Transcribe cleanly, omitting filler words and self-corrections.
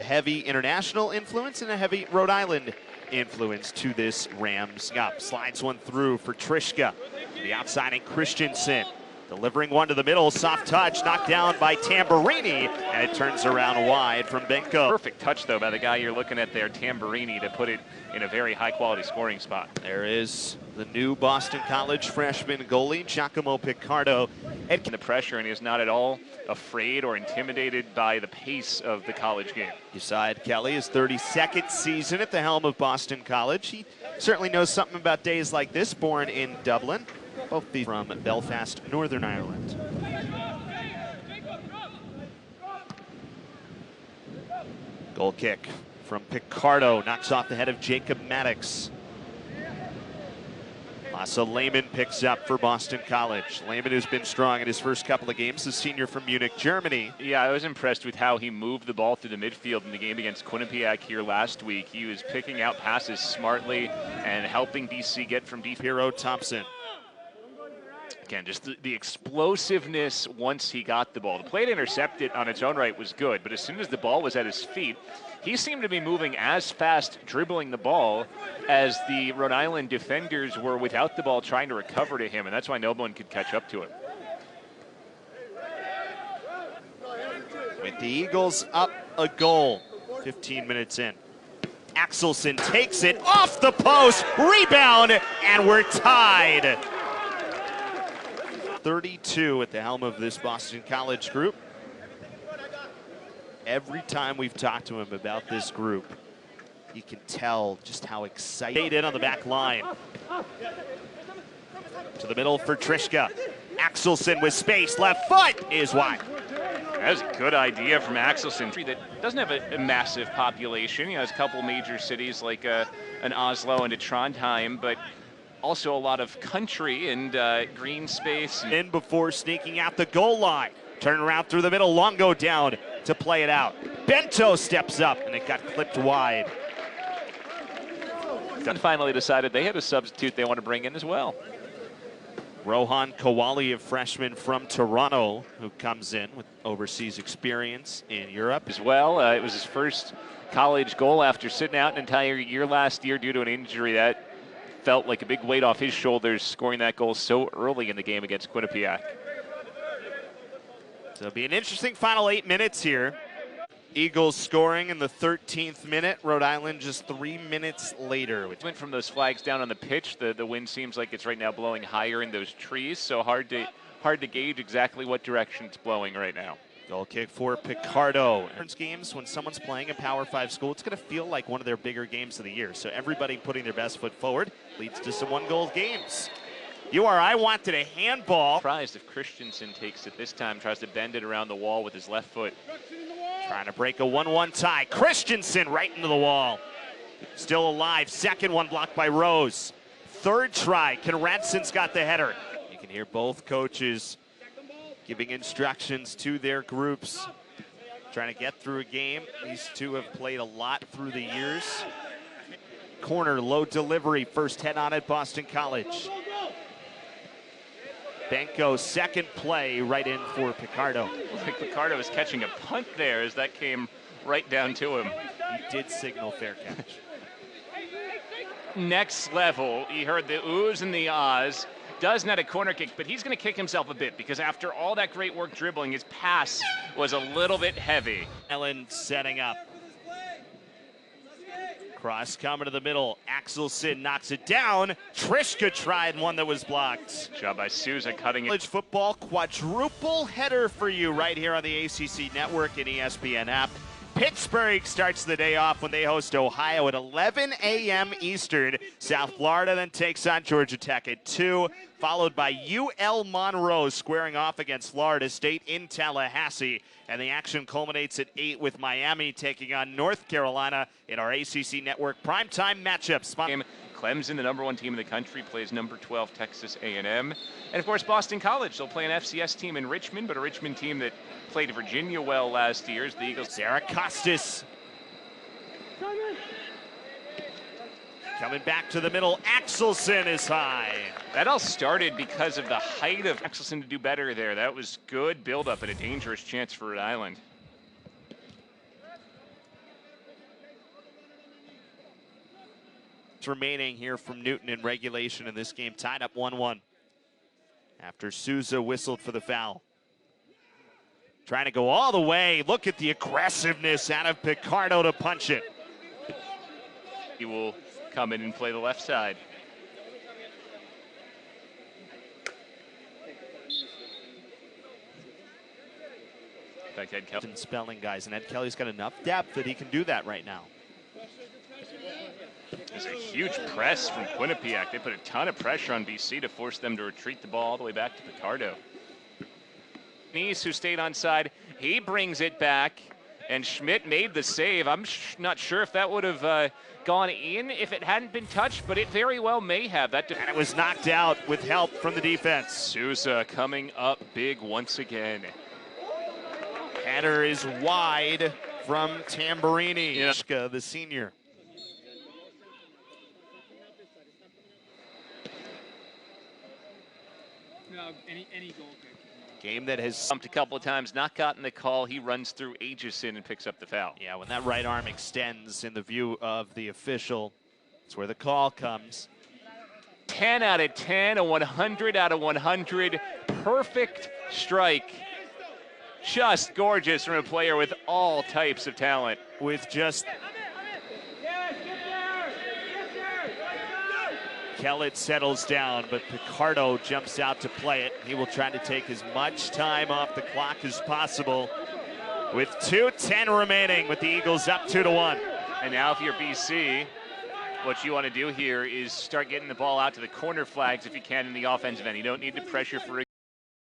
heavy international influence and a heavy Rhode Island influence to this Rams up. Slides one through for Trishka. The outside and Christensen. Delivering one to the middle, soft touch, knocked down by Tamburini, and it turns around wide from Benko. Perfect touch, though, by the guy you're looking at there, Tamburini, to put it in a very high-quality scoring spot. There is the new Boston College freshman goalie, Giacomo Piccardo. And the pressure, and he is not at all afraid or intimidated by the pace of the college game. Beside Kelly, his 32nd season at the helm of Boston College. He certainly knows something about days like this, born in Dublin. Both these from Belfast, Northern Ireland. Goal kick from Piccardo, knocks off the head of Jacob Maddox. Lasse Lehmann picks up for Boston College. Lehmann, who's been strong in his first couple of games, the senior from Munich, Germany. Yeah, I was impressed with how he moved the ball through the midfield in the game against Quinnipiac here last week. He was picking out passes smartly and helping BC get from deep. Hero Thompson. Again, just the explosiveness once he got the ball. The play to intercept it on its own right was good, but as soon as the ball was at his feet, he seemed to be moving as fast dribbling the ball as the Rhode Island defenders were without the ball trying to recover to him, and that's why no one could catch up to him. With the Eagles up a goal, 15 minutes in. Axelson takes it off the post, rebound, and we're tied. 32 at the helm of this Boston College group. Every time we've talked to him about this group, you can tell just how excited in on the back line. To the middle for Trishka. Axelson with space, left foot is wide. That was a good idea from Axelson. That doesn't have a massive population. You know, there's a couple major cities like an Oslo and a Trondheim, but also a lot of country and green space. In before sneaking out the goal line. Turn around through the middle, Longo down to play it out. Bento steps up, and it got clipped wide. And finally decided they had a substitute they want to bring in as well. Rohan Kowali, a freshman from Toronto, who comes in with overseas experience in Europe. As well, it was his first college goal after sitting out an entire year last year due to an injury that felt like a big weight off his shoulders, scoring that goal so early in the game against Quinnipiac. So it'll be an interesting final 8 minutes here. Eagles scoring in the 13th minute. Rhode Island just 3 minutes later. Went from those flags down on the pitch. The wind seems like it's right now blowing higher in those trees, so hard to gauge exactly what direction it's blowing right now. Goal kick for Piccardo. Games, when someone's playing a Power 5 school, it's going to feel like one of their bigger games of the year. So everybody putting their best foot forward leads to some one-goal games. URI wanted a handball. Surprised if Christensen takes it this time, tries to bend it around the wall with his left foot. Trying to break a 1-1 tie. Christensen right into the wall. Still alive. Second one blocked by Rose. Third try. Conradson's got the header. You can hear both coaches giving instructions to their groups. Trying to get through a game. These two have played a lot through the years. Corner, low delivery. First head on at Boston College. Benko, second play right in for Piccardo. Like Piccardo was catching a punt there as that came right down to him. He did signal fair catch. Next level, he heard the oohs and the ahs. Does net a corner kick, but he's going to kick himself a bit because after all that great work dribbling, his pass was a little bit heavy. Ellen setting up. Cross coming to the middle. Axelson knocks it down. Trishka tried one that was blocked. Job by Souza cutting it. College football quadruple header for you right here on the ACC Network and ESPN app. Pittsburgh starts the day off when they host Ohio at 11 a.m. Eastern. South Florida then takes on Georgia Tech at 2, followed by UL Monroe squaring off against Florida State in Tallahassee. And the action culminates at 8 with Miami taking on North Carolina in our ACC Network primetime matchups. Clemson, the #1 team in the country, plays number 12 Texas A&M. And of course, Boston College. They'll play an FCS team in Richmond, but a Richmond team that played Virginia well last year. The Eagles. Sarah Costas. Coming back to the middle, Axelson is high. That all started because of the height of Axelson to do better there. That was good build-up and a dangerous chance for Rhode Island. minutes remaining here from Newton in regulation in this game, tied up 1-1. After Souza whistled for the foul. Trying to go all the way. Look at the aggressiveness out of Piccardo to punch it. He will come in and play the left side. In fact, Ed Kelly. Spelling guys, and Ed Kelly's got enough depth that he can do that right now. There's a huge press from Quinnipiac. They put a ton of pressure on BC to force them to retreat the ball all the way back to Piccardo. Nice, who stayed on side, he brings it back, and Schmidt made the save. I'm not sure if that would have gone in if it hadn't been touched, but it very well may have. And it was knocked out with help from the defense. Souza coming up big once again. Header is wide from Tamburini, the senior. No, any goal kick. Game that has jumped a couple of times, not gotten the call. He runs through Aegison and picks up the foul. Yeah, when that right arm extends in the view of the official, that's where the call comes. 10 out of 10, a 100 out of 100. Perfect strike. Just gorgeous from a player with all types of talent. With just Kellett settles down, but Piccardo jumps out to play it. He will try to take as much time off the clock as possible with 2:10 remaining with the Eagles up 2-1. And now if you're BC, what you want to do here is start getting the ball out to the corner flags if you can in the offensive end. You don't need to pressure for a